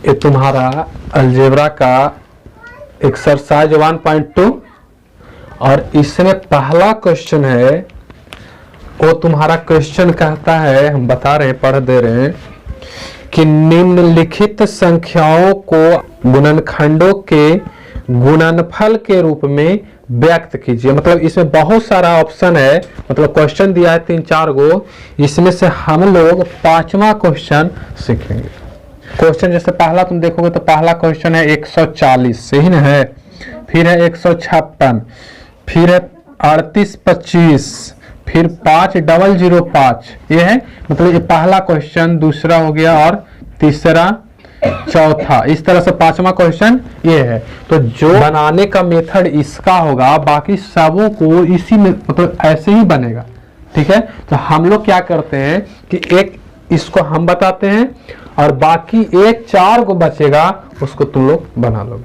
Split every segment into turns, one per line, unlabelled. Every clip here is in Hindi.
ये तुम्हारा अलजेब्रा का एक्सरसाइज 1.2 और इसमें पहला क्वेश्चन है। वो तुम्हारा क्वेश्चन कहता है, हम बता रहे हैं, पढ़ दे रहे हैं कि निम्नलिखित संख्याओं को गुणनखंडों के गुणनफल के रूप में व्यक्त कीजिए। मतलब इसमें बहुत सारा ऑप्शन है, मतलब क्वेश्चन दिया है 3-4 गो, इसमें से हम लोग 5वां क्वेश्चन सीखेंगे। क्वेश्चन जैसे पहला तुम देखोगे तो पहला क्वेश्चन है 140, सही ना है, फिर है 156, फिर है 3825, फिर 5005, ये है मतलब ये पहला क्वेश्चन, दूसरा हो गया और तीसरा चौथा, इस तरह से 5वां क्वेश्चन ये है। तो जो बनाने का मेथड इसका होगा, बाकी सबों को इसी में मतलब ऐसे ही बनेगा, ठीक है। तो हम लोग क्या करते हैं कि एक इसको हम बताते हैं और बाकी एक 4 को बचेगा उसको तुम लोग बना लोगे।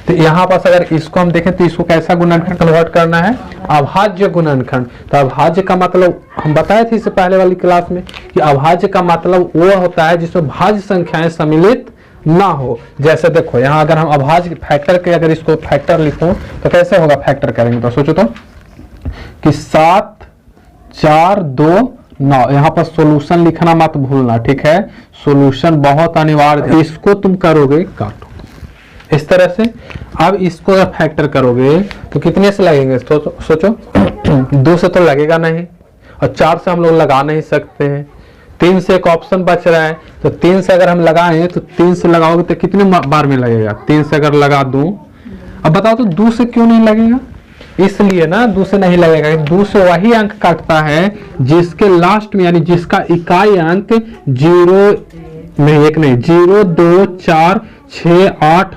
तो यहाँ पास अगर इसको हम देखें तो इसको कैसा गुणनखंड कन्वर्ट करना है, अभाज्य गुणनखंड। तो अभाज्य का मतलब हम बताए थे इससे पहले वाली क्लास में कि अभाज्य का मतलब वो होता है जिसमें भाज्य संख्याएं सम्मिलित ना हो। जैसे देखो यहाँ अगर हम अभाज्य फैक्टर के अगर इसको फैक्टर लिखूं तो कैसे होगा, फैक्टर करेंगे तो सोचो तो कि 7 4 2 9, यहाँ पर सॉल्यूशन लिखना मत भूलना, ठीक है। सॉल्यूशन बहुत अनिवार्य है, इसको तुम करोगे काटो इस तरह से। अब इसको अगर फैक्टर करोगे तो कितने से लगेंगे, सोचो 2 से तो लगेगा नहीं, और 4 से हम लोग लगा नहीं सकते हैं, 3 से एक ऑप्शन बच रहा है। तो 3 से अगर हम लगाएं तो 3 से लगाओगे तो कितने बार में लगेगा, 3 से अगर लगा दूं, अब बताओ तो 2 से क्यों नहीं लगेगा, इसलिए ना 2 से नहीं लगेगा। 2 से वही अंक काटता है जिसके लास्ट में, यानी जिसका इकाई अंक 0 नहीं 0 2 4 6 8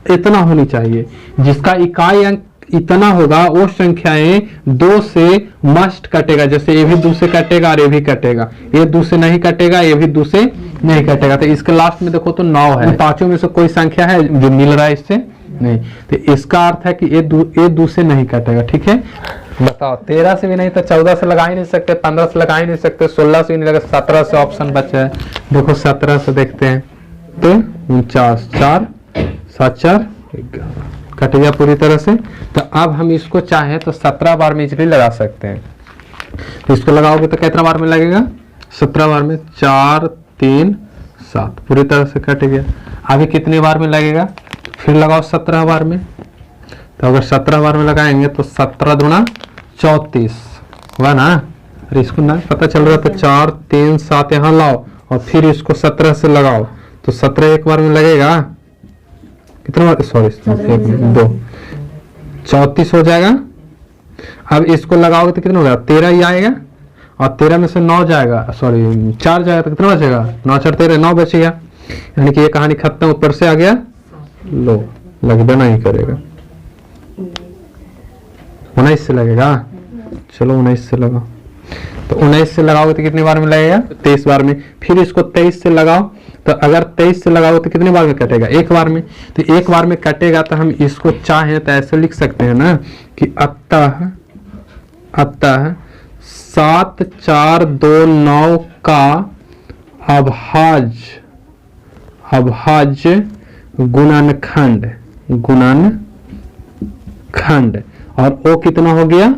इतना होनी चाहिए। जिसका इकाई अंक इतना होगा वो संख्याएं 2 से मस्ट कटेगा, जैसे ये भी 2 से कटेगा और ये भी कटेगा, ये 2 से नहीं कटेगा, ये भी 2 से नहीं कटेगा। तो इसके लास्ट में देखो तो 9 है, पांचों में से कोई संख्या है जो मिल रहा है इससे नहीं, तो इसका अर्थ है कि ये 2 से नहीं कटेगा, ठीक है। बताओ 13 से भी नहीं तो 14 से लगा ही नहीं सकते, 15 से लगा ही नहीं सकते, 16 से भी नहीं लगा, 17 से ऑप्शन बचा है। देखो 17 से देखते हैं तो 49 4 7 4 11 कट गया पूरी तरह से। तो अब हम इसको चाहे तो 17 बार में इजीली लगा सकते हैं। तो इसको लगाओगे तो कितना बार में लगेगा, 17 बार में, 4 3 7 पूरी तरह से कट गया। अभी कितनी बार में लगेगा, फिर लगाओ 17 बार में। तो अगर 17 बार में लगाएंगे तो 17 दूना 34 हुआ ना, अरे इसको ना पता चल रहा तो 4 3 7 यहाँ लाओ और फिर इसको 17 से लगाओ तो 17 एक बार में लगेगा, कितना बार, सॉरी 2 34 हो जाएगा। अब इसको लगाओगे तो कितना होगा, 13 ही आएगा, और 13 में से 9 जाएगा, सॉरी 4 जाएगा तो कितना बचेगा, 9 4 13 9 बचेगा। यानी कि ये कहानी खत्म, ऊपर से आ गया लो, लगना नहीं करेगा, 19 से लगेगा। चलो 19 से लगाओ, तो 19 से लगाओगे तो कितनी बार में लगेगा, 23 बार में। फिर इसको 23 से लगाओ, तो अगर 23 से लगाओ तो कितनी बार में कटेगा, एक बार में। तो एक बार में कटेगा तो हम इसको चाहें तो ऐसे लिख सकते हैं ना कि अतः 7 4 2 9 का अभाज्य गुणनखंड और वो कितना हो गया,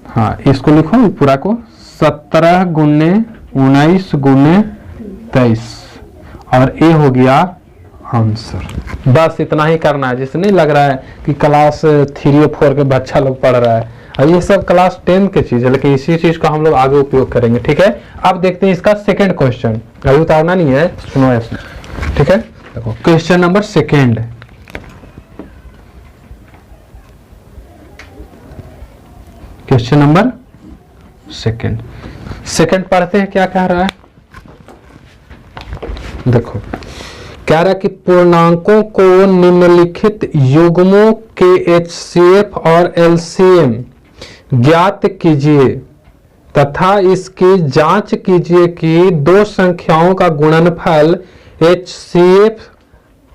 हाँ इसको लिखो पूरा को, 17 गुने 19 गुने 23 और ये हो गया आंसर। बस इतना ही करना है, जिससे नहीं लग रहा है कि क्लास 3 और 4 के बच्चा लोग पढ़ रहा है, और ये सब क्लास 10 की चीज है, लेकिन इसी चीज का हम लोग आगे उपयोग करेंगे, ठीक है। अब देखते हैं इसका सेकंड क्वेश्चन, अभी उतारना नहीं है, सुनो ऐसे, ठीक है। देखो question number second, question number second पढ़ते हैं, क्या कह रहा है। देखो कह रहा है कि पूर्णांकों को निम्नलिखित युग्मों के HCF और LCM ज्ञात कीजिए तथा इसकी जांच कीजिए कि 2 संख्याओं का गुणनफल HCF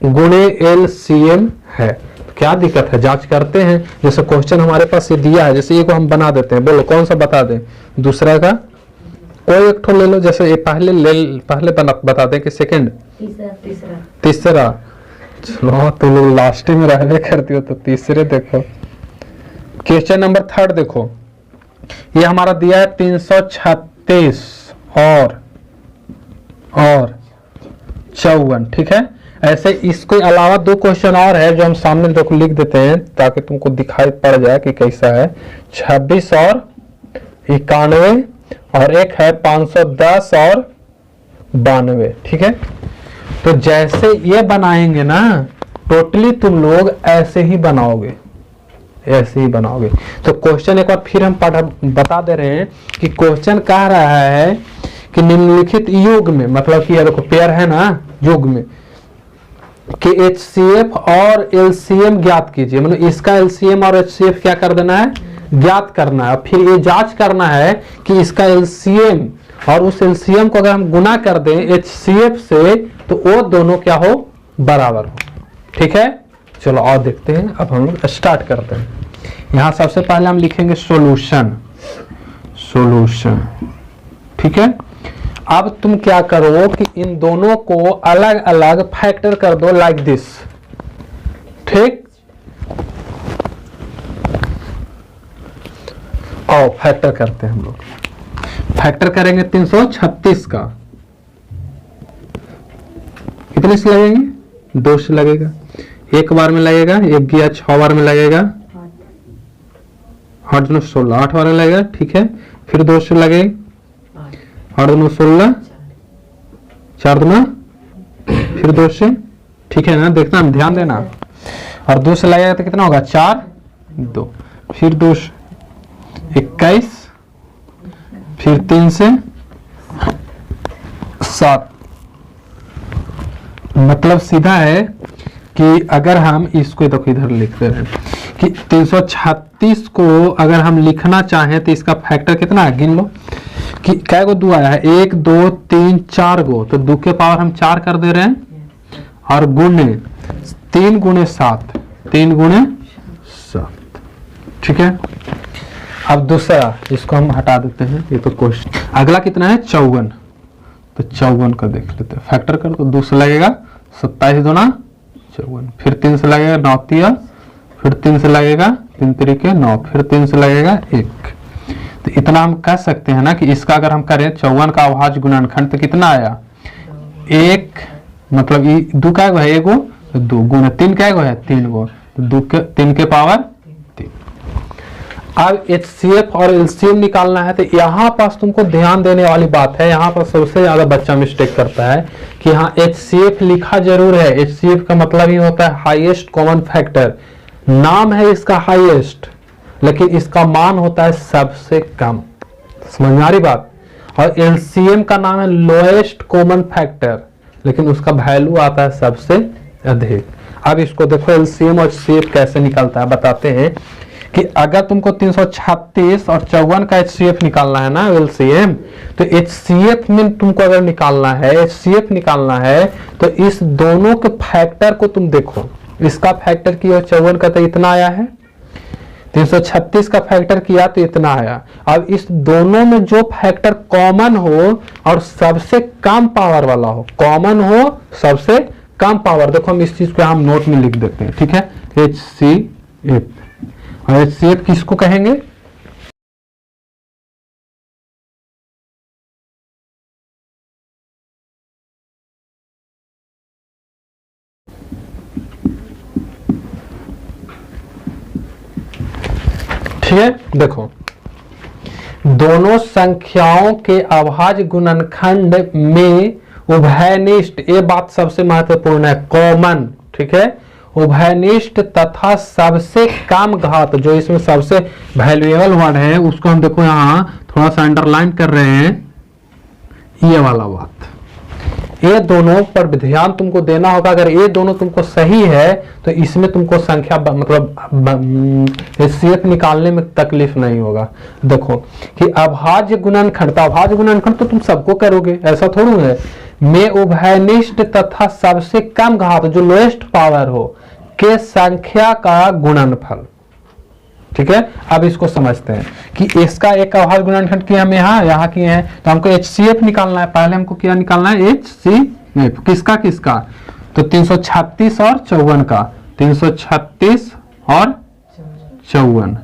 गुणे LCM है। क्या दिक्कत है, जांच करते हैं। जैसे क्वेश्चन हमारे पास ये दिया है, जैसे ये को हम बना देते हैं, बोलो कौन सा बता दें, दूसरा का कोई एक ठो ले लो, जैसे ये पहले बता दें कि सेकंड तीसरा। चलो तो लोग लास्ट में रहने करती हो तो तीसरे देखो। क्वेश्चन नंबर 3 देखो, ये हमारा दिया है 336 और 54, ठीक है। ऐसे इसके अलावा 2 क्वेश्चन और है जो हम सामने देखो लिख देते हैं ताकि तुमको दिखाई पड़ जाए कि कैसा है। 26 और 91 और एक है 510 और 92, ठीक है। तो जैसे ये बनाएंगे ना, टोटली तुम लोग ऐसे ही बनाओगे, ऐसे ही बनाओगे। तो क्वेश्चन एक बार फिर हम बता दे रहे हैं कि क्वेश्चन कह रहा है कि निम्नलिखित योग में, मतलब कि देखो पेयर है ना योग में, कि HCF और LCM ज्ञात कीजिए। मतलब इसका LCM और HCF क्या कर देना है, ज्ञात करना है। फिर ये जांच करना है कि इसका LCM और उस LCM को अगर हम गुना कर दें HCF से तो वो दोनों क्या हो, बराबर हो, ठीक है। चलो और देखते हैं, अब हम लोग स्टार्ट करते हैं। यहां सबसे पहले हम लिखेंगे सॉल्यूशन, ठीक है। अब तुम क्या करो कि इन दोनों को अलग अलग फैक्टर कर दो लाइक दिस, ठीक। और फैक्टर करते हैं हम लोग। फैक्टर करेंगे 336 का, कितने से लगेंगे, 2 से लगेगा, एक बार में लगेगा, एक गया 6 बार में लगेगा, 8 दूनी 16, 8 बार में लगेगा, ठीक है। फिर 2 से लगे, 8 दूनी 16, 4 दूना, फिर 2 से, ठीक है ना, देखना ध्यान देना। और 2 से लगेगा तो कितना होगा, 4 2, फिर 2 से 21, फिर 3 से 7। मतलब सीधा है कि अगर हम इसको देखो इधर लिखते रहे कि 336 को अगर हम लिखना चाहें तो इसका फैक्टर कितना है, गिन लो कि क्या गो 2 आया है, 1 2 3 4 गो, तो 2 के पावर हम 4 कर दे रहे हैं और गुणे 3 गुणे 7, 3 गुणे 7, ठीक है। अब दूसरा इसको हम हटा देते हैं, ये तो क्वेश्चन। अगला कितना है, 54, तो 54 का देख लेते हैं, फैक्टर कर तो 2 से लगेगा 27 दूना 54, फिर 3 से लगेगा 9 तिया, फिर 3 से लगेगा 3 तरीके 9, फिर 3 से लगेगा 1। तो इतना हम कह सकते हैं ना कि इसका अगर हम करें 54 का अभाज्य गुणनखंड तो कितना आया, 1 मतलब 2 का है, 1 गो 2 गुना 3 का है 3 गो, तो 2 के 3 के पावर 3। अब HCF और LCM निकालना है, तो यहाँ पास तुमको ध्यान देने वाली बात है, यहाँ पर सबसे ज्यादा बच्चा मिस्टेक करता है कि यहाँ HCF लिखा जरूर है। HCF का मतलब ही होता है हाईएस्ट कॉमन फैक्टर, नाम है इसका हाईएस्ट, लेकिन इसका मान होता है सबसे कम, समझ में आ रही बात। और LCM का नाम है लोएस्ट कॉमन फैक्टर, लेकिन उसका वैल्यू आता है सबसे अधिक। अब इसको देखो LCM और HCF कैसे निकलता है, बताते हैं कि अगर तुमको 336 और 54 का HCF निकालना है ना LCM, तो HCF में तुमको अगर निकालना है, HCF निकालना है, तो इस दोनों के फैक्टर को तुम देखो। इसका फैक्टर किया 54 का तो इतना आया है, 336 का फैक्टर किया तो इतना आया। अब इस दोनों में जो फैक्टर कॉमन हो और सबसे कम पावर वाला हो, कॉमन हो सबसे कम पावर, देखो हम इस चीज को हम नोट में लिख देते हैं, ठीक है। HCF और HCF किसको कहेंगे, ठीक है। देखो दोनों संख्याओं के अभाज्य गुणनखंड में उभयनिष्ठ, ये बात सबसे महत्वपूर्ण है, कॉमन, ठीक है, उभयनिष्ठ तथा सबसे कम घात, जो इसमें सबसे वैल्यूएबल वर्ड है उसको हम देखो यहाँ थोड़ा सा अंडरलाइन कर रहे हैं, ये वाला बात। ये दोनों पर ध्यान तुमको देना होगा। अगर ये दोनों तुमको सही है तो इसमें तुमको संख्या मतलब HCF निकालने में तकलीफ नहीं होगा। देखो कि अभाज्य गुणनखंड, तो अभाज्य गुणनखंड तो तुम सबको करोगे, ऐसा थोड़ा है। में उभयनिष्ठ तथा सबसे कम घात, जो लोएस्ट पावर हो, के संख्या का गुणनफल, ठीक है, अब इसको समझते हैं कि इसका एक अभाज्य गुणनखंड किया हम यहाँ किए हैं, तो हमको HCF निकालना है। पहले हमको क्या निकालना है, HCF किसका किसका, तो 336 और 54 का, 336 और 54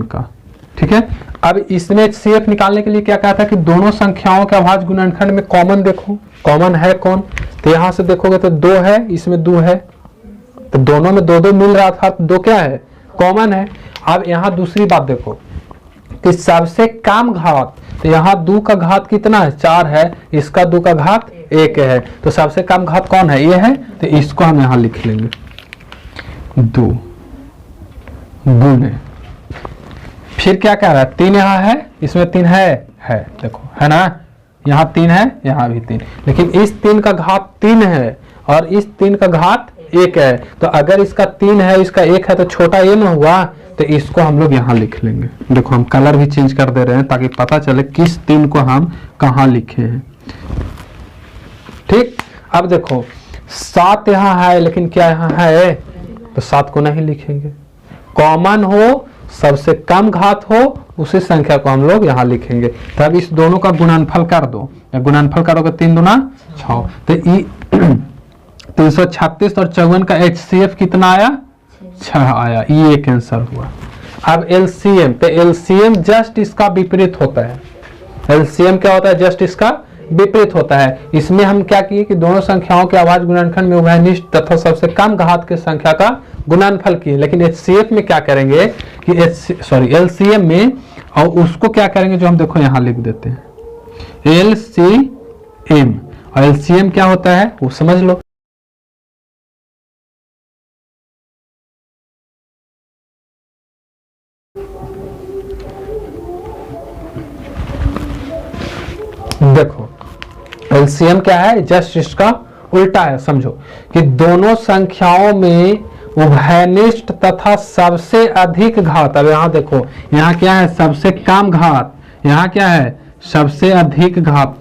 का, ठीक है। अब इसमें HCF निकालने के लिए क्या कहा था कि दोनों संख्याओं के अभाज्य गुणनखंड में कॉमन देखो, कॉमन है कौन, तो यहां से देखोगे तो 2 है, इसमें 2 है, तो दोनों में 2 मिल रहा था, तो 2 क्या है, कॉमन है। अब यहाँ दूसरी बात देखो कि सबसे कम घात, तो यहाँ 2 का घात कितना है, 4 है, इसका 2 का घात 1 है, तो सबसे कम घात कौन है, ये है, तो इसको हम यहाँ लिख लेंगे 2 गुणे, फिर क्या कह रहा है, 3 यहाँ है, इसमें 3 है, देखो है ना, यहाँ 3 है, यहाँ भी 3, लेकिन इस 3 का घात 3 है और इस 3 का घात 1 है, तो अगर इसका 3 है, इसका 1 है, तो छोटा ये ना हुआ, तो इसको हम लोग यहाँ लिख लेंगे। देखो हम कलर भी चेंज कर दे रहे हैं ताकि पता चले किस 3 को हम कहाँ लिखे हैं, ठीक। अब देखो 7 यहाँ है, लेकिन क्या यहाँ है, तो 7 को नहीं लिखेंगे, कॉमन हो, सबसे कम घात हो, उसी संख्या को हम लोग यहाँ लिखेंगे। तो अब इस दोनों का गुणनफल कर दो, गुणनफल करोगे 3 दूना 6, तो 336 और 54 का HCF कितना आया, 6 आया, ये एक आंसर हुआ। अब LCM, तो LCM जस्ट इसका विपरीत होता है, LCM क्या होता है, जस्ट इसका विपरीत होता है। इसमें हम क्या किए कि दोनों संख्याओं के अभाज्य गुणनखंड में उभयनिष्ठ तथा सबसे कम घात की संख्या का गुणनफल किए, लेकिन HCF में क्या करेंगे कि LCM में, और उसको क्या करेंगे जो हम देखो यहाँ लिख देते हैं LCM, और LCM क्या होता है वो समझ लो। देखो LCM क्या है, जस्ट इसका उल्टा है, समझो कि दोनों संख्याओं में उभयनिष्ठ तथा सबसे अधिक घात। अब यहाँ देखो, यहाँ क्या है, सबसे कम घात, यहाँ क्या है, सबसे अधिक घात,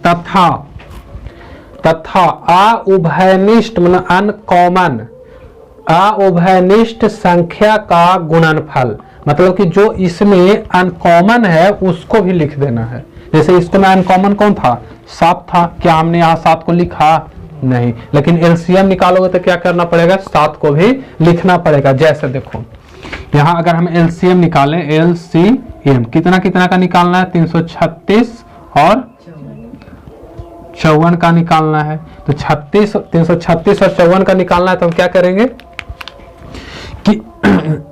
तथा अउभयनिष्ठ मतलब अनकॉमन, अउभयनिष्ठ संख्या का गुणनफल, मतलब कि जो इसमें अनकॉमन है उसको भी लिख देना है। जैसे इसको में अनकॉमन कौन था, 7 था, क्या हमने यहाँ 7 को लिखा, नहीं, लेकिन LCM निकालोगे तो क्या करना पड़ेगा, 7 को भी लिखना पड़ेगा। जैसे देखो यहाँ अगर हम LCM निकालें, LCM कितना कितना का निकालना है, 336 और 54 का निकालना है, तो 336 और 54 का निकालना है, तो हम क्या करेंगे कि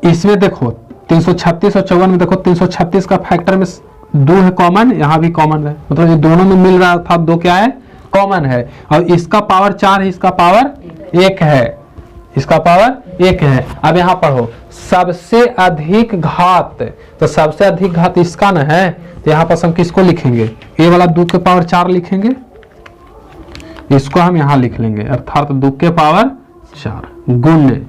इसमें देखो 336 और 54 में देखो 336 का फैक्टर में 2 है कॉमन, यहाँ भी कॉमन है, मतलब ये दोनों में मिल रहा था, 2 क्या है, कॉमन है, और इसका पावर 4 है, इसका पावर 1 है, इसका पावर 1 है। अब यहाँ पढ़ो सबसे अधिक घात, तो सबसे अधिक घात इसका ना है, तो यहाँ पर हम किसको लिखेंगे, ये वाला 2 के पावर 4 लिखेंगे, इसको हम यहाँ लिख लेंगे, अर्थात 2 के पावर 4 गुणे,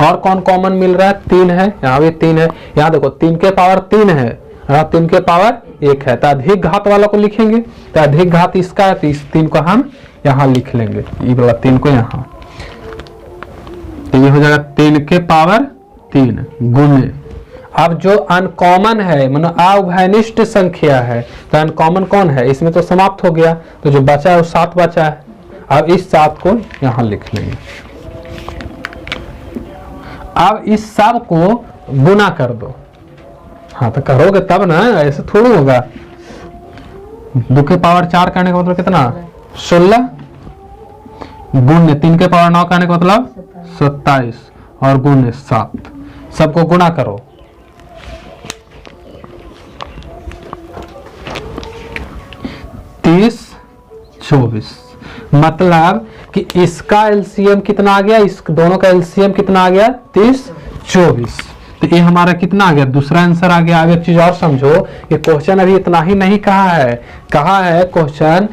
और कौन कॉमन मिल रहा है, 3 है, यहाँ भी 3 है, यहाँ देखो 3 के पावर 3 है, 3 के पावर 1 है, तो अधिक घात वाला को लिखेंगे, तो अधिक घात इसका है, तो इस 3 को हम यहाँ लिख लेंगे, ये वाला 3 को यहाँ, तो ये हो जाएगा 3 के पावर 3 गुणे। अब जो अनकॉमन है मतलब अउभयनिष्ठ संख्या है, तो अनकॉमन कौन है, इसमें तो समाप्त हो गया, तो जो बचा है वो 7 बचा है। अब इस 7 को यहाँ लिख लेंगे। अब इस सब को गुना कर दो, हाँ तो करोगे तब ना, ऐसे थोड़ा होगा। 2 के पावर 4 करने का मतलब कितना, 16 गुणे 3 के पावर 9 करने का मतलब 27 और गुणे 7, सबको गुणा करो। तीस 24, मतलब कि इसका LCM कितना आ गया, इस दोनों का LCM कितना आ गया, 30 24, तो ये हमारा कितना आ गया, दूसरा आंसर आ गया। अब एक चीज और समझो, ये क्वेश्चन अभी इतना ही नहीं कहा है क्वेश्चन,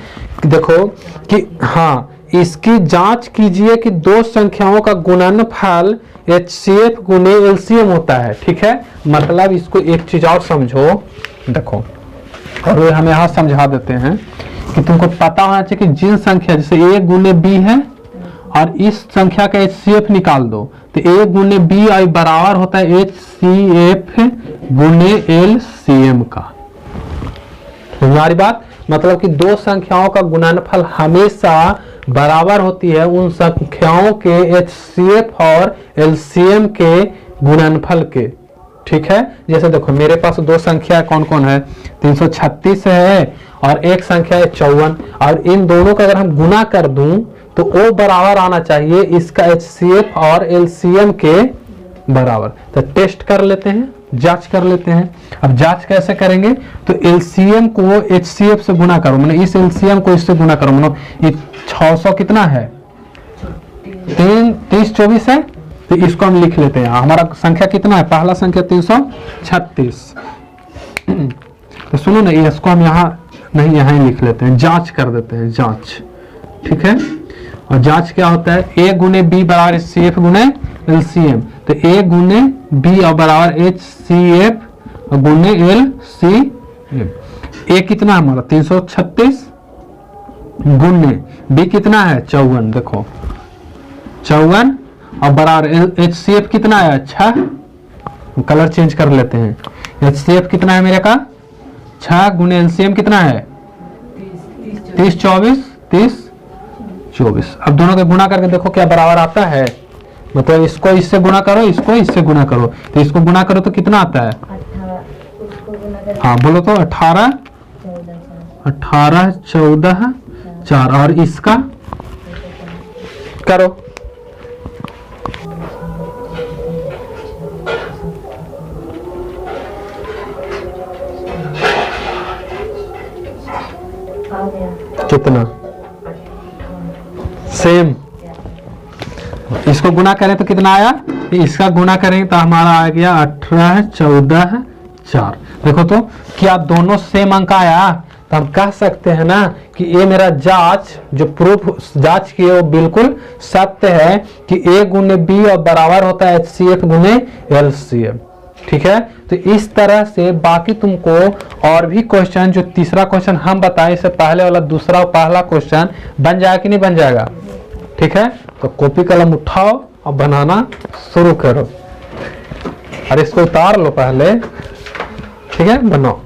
देखो कि हाँ इसकी जांच कीजिए कि 2 संख्याओं का गुणनफल HCF गुणे LCM होता है, ठीक है। मतलब इसको एक चीज और समझो, देखो और वे हम यहाँ समझा देते हैं कि तुमको पता होना चाहिए कि जिन संख्या जैसे A गुणे B है और इस संख्या का HCF निकाल दो, तो A गुने B और बराबर होता है HCF गुने LCM का। हमारी बात मतलब कि दो संख्याओं का गुणनफल हमेशा बराबर होती है उन संख्याओं के HCF और LCM के गुणनफल के। ठीक है, जैसे देखो मेरे पास दो संख्या कौन कौन है, 336 है और एक संख्या है 54, और इन दोनों का अगर हम गुना कर दूं तो वो बराबर आना चाहिए इसका HCF और LCM के बराबर। तो टेस्ट कर लेते हैं, जांच कर लेते हैं। अब जांच कैसे करेंगे, तो LCM को HCF से गुना करो, मतलब इस LCM को इससे गुना करो, मतलब ये 600 कितना है, 30 24 है, तो इसको हम लिख लेते हैं। हमारा संख्या कितना है, पहला संख्या 336। तो सुनो ना, इसको हम यहाँ नहीं, यहाँ ही लिख लेते हैं, जांच कर देते हैं, जांच। ठीक है, और जांच क्या होता है, A गुने B बराबर HCF गुने LCM, तो A गुने B और बराबर HCF गुने LCM। A कितना है हमारा 336 गुने B कितना है 54, देखो 54 और बराबर HCF कितना है, अच्छा कलर चेंज कर लेते हैं, HCF कितना है मेरे का 6 गुने LCM कितना है 30 24। अब दोनों के गुना करके देखो क्या बराबर आता है, मतलब इसको इससे गुना करो, इसको इससे गुना करो, तो इसको गुना करो तो कितना आता है, हाँ बोलो तो 18 14 4, और इसका करो, कितना सेम। इसको गुना करें तो कितना आया, इसका गुना करेंगे तो हमारा आ गया 18 14 4। देखो तो क्या दोनों सेम अंक आया, तो हम कह सकते हैं ना कि ये मेरा जांच जो प्रूफ जांच की वो बिल्कुल सत्य है कि A गुने B और बराबर होता है HCF गुने LCM। ठीक है, तो इस तरह से बाकी तुमको और भी क्वेश्चन, जो तीसरा क्वेश्चन हम बताए इससे पहले वाला दूसरा पहला क्वेश्चन बन जाएगा कि नहीं बन जाएगा। ठीक है, तो कॉपी कलम उठाओ और बनाना शुरू करो, और इसको उतार लो पहले। ठीक है, बनाओ।